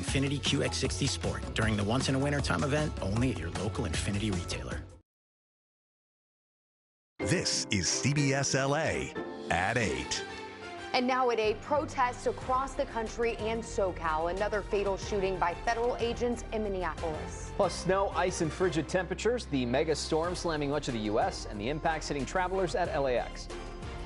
Infiniti QX60 Sport during the Once in a Wintertime event only at your local Infiniti retailer. This is CBS LA at 8. And now at 8, protests across the country and SoCal. Another fatal shooting by federal agents in Minneapolis. Plus snow, ice, and frigid temperatures. The mega storm slamming much of the U.S. and the impacts hitting travelers at LAX.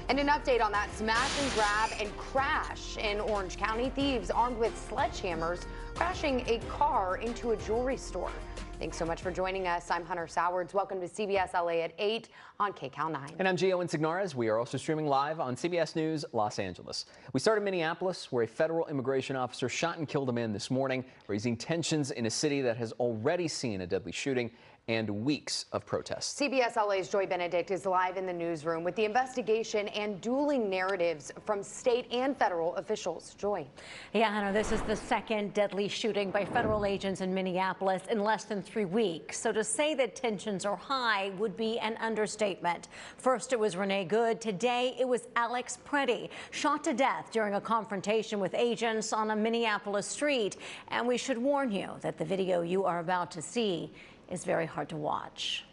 And an update on that smash and grab and crash in Orange County. Thieves armed with sledgehammers crashing a car into a jewelry store. Thanks so much for joining us. I'm Hunter Sowards. Welcome to CBS LA at 8 on KCAL 9. And I'm Gio Insignares. We are also streaming live on CBS News Los Angeles. We start in Minneapolis, where a federal immigration officer shot and killed a man this morning, raising tensions in a city that has already seen a deadly shooting and weeks of protests. CBS LA's Joy Benedict is live in the newsroom with the investigation and dueling narratives from state and federal officials. Joy. Yeah, Hannah, this is the second deadly shooting by federal agents in Minneapolis in less than 3 weeks. So to say that tensions are high would be an understatement. First, it was Renee Good. Today, it was Alex Preddy, shot to death during a confrontation with agents on a Minneapolis street. And we should warn you that the video you are about to see is very hard to watch.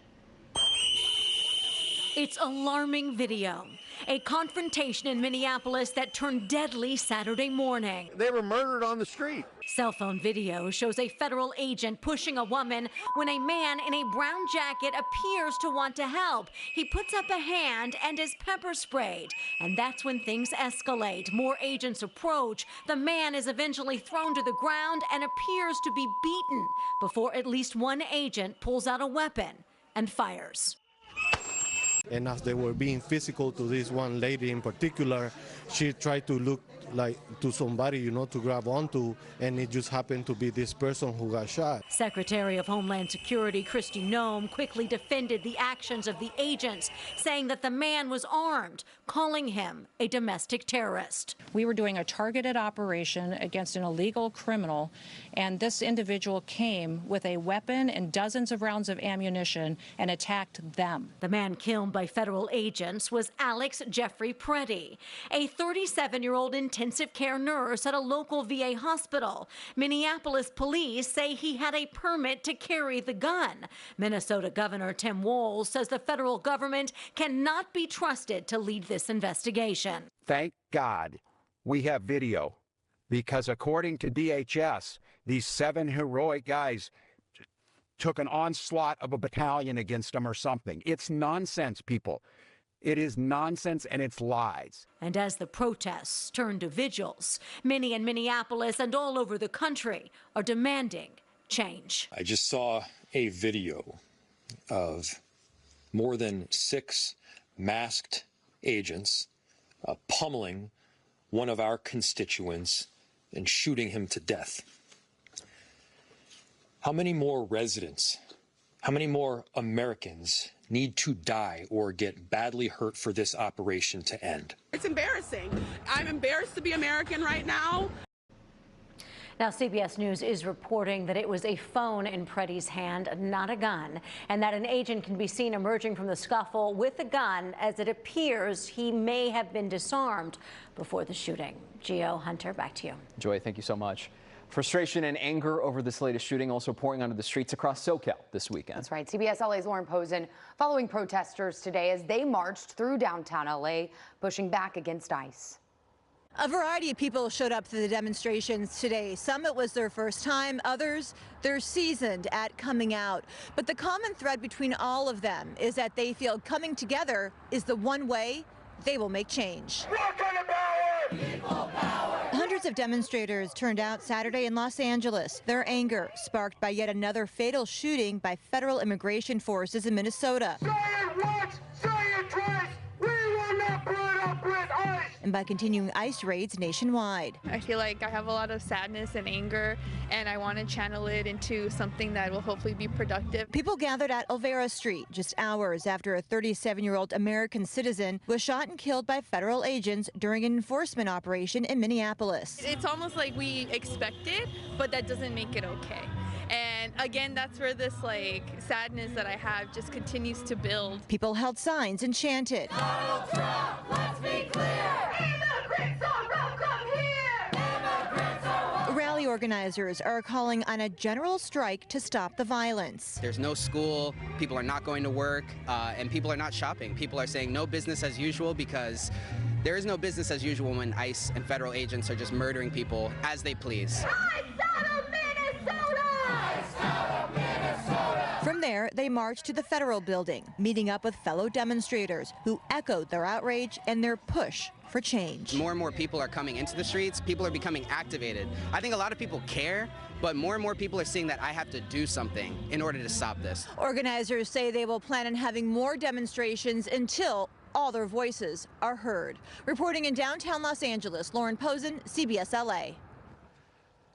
It's alarming video. A confrontation in Minneapolis that turned deadly Saturday morning. They were murdered on the street. Cell phone video shows a federal agent pushing a woman when a man in a brown jacket appears to want to help. He puts up a hand and is pepper sprayed. And that's when things escalate. More agents approach. The man is eventually thrown to the ground and appears to be beaten before at least one agent pulls out a weapon and fires. And as they were being physical to this one lady in particular, she tried to look like to somebody, to grab onto, and it just happened to be this person who got shot. Secretary of Homeland Security Kristi Noem quickly defended the actions of the agents, saying that the man was armed, calling him a domestic terrorist. We were doing a targeted operation against an illegal criminal, and this individual came with a weapon and dozens of rounds of ammunition and attacked them. The man killed by federal agents was Alex Jeffrey Preddy, a 37-year-old intensive care nurse at a local VA hospital. Minneapolis police say he had a permit to carry the gun. Minnesota Governor Tim Walz says the federal government cannot be trusted to lead this investigation. Thank God we have video, because according to DHS, these 7 heroic guys took an onslaught of a battalion against them or something. It's nonsense, people. It is nonsense, and it's lies. And as the protests turn to vigils, many in Minneapolis and all over the country are demanding change. I just saw a video of more than 6 masked agents pummeling one of our constituents and shooting him to death. How many more residents, how many more Americans need to die or get badly hurt for this operation to end? It's embarrassing. I'm embarrassed to be American right now. Now, CBS News is reporting that it was a phone in Preddy's hand, not a gun, and that an agent can be seen emerging from the scuffle with a gun as it appears he may have been disarmed before the shooting. Gio, Hunter, back to you. Joy, thank you so much. Frustration and anger over this latest shooting also pouring onto the streets across SoCal this weekend. That's right. CBS LA's Lauren Posen following protesters today as they marched through downtown LA, pushing back against ICE. A variety of people showed up to the demonstrations today. Some it was their first time, others they're seasoned at coming out. But the common thread between all of them is that they feel coming together is the one way they will make change. People power! Hundreds of demonstrators turned out Saturday in Los Angeles. Their anger sparked by yet another fatal shooting by federal immigration forces in Minnesota. Say it once, say it twice. We will not put up with ICE. And by continuing ICE raids nationwide. I feel like I have a lot of sadness and anger, and I want to channel it into something that will hopefully be productive. People gathered at Olvera Street just hours after a 37-year-old American citizen was shot and killed by federal agents during an enforcement operation in Minneapolis. It's almost like we expect it, but that doesn't make it okay. And again, that's where this sadness that I have just continues to build. People held signs and chanted. Donald Trump, let's be clear. Immigrants are welcome here. Immigrants are welcome. A rally organizers are calling on a general strike to stop the violence. There's no school, people are not going to work, and people are not shopping. People are saying no business as usual because there is no business as usual when ICE and federal agents are just murdering people as they please. From there, they marched to the federal building, meeting up with fellow demonstrators who echoed their outrage and their push for change. More and more people are coming into the streets. People are becoming activated. I think a lot of people care, but more and more people are seeing that I have to do something in order to stop this. Organizers say they will plan on having more demonstrations until all their voices are heard. Reporting in downtown Los Angeles, Lauren Posen, CBS LA.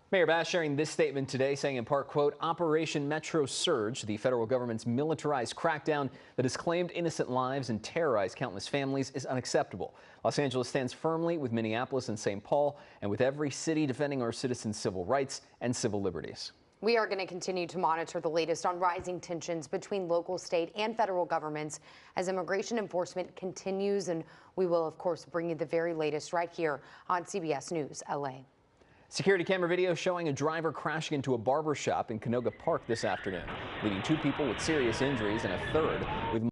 Mayor Bass sharing this statement today, saying in part, quote, Operation Metro Surge, the federal government's militarized crackdown that has claimed innocent lives and terrorized countless families, is unacceptable. Los Angeles stands firmly with Minneapolis and St. Paul, and with every city defending our citizens' civil rights and civil liberties. We are going to continue to monitor the latest on rising tensions between local, state, and federal governments as immigration enforcement continues, and we will, of course, bring you the very latest right here on CBS News LA. Security camera video showing a driver crashing into a barber shop in Canoga Park this afternoon, leaving 2 people with serious injuries and a third with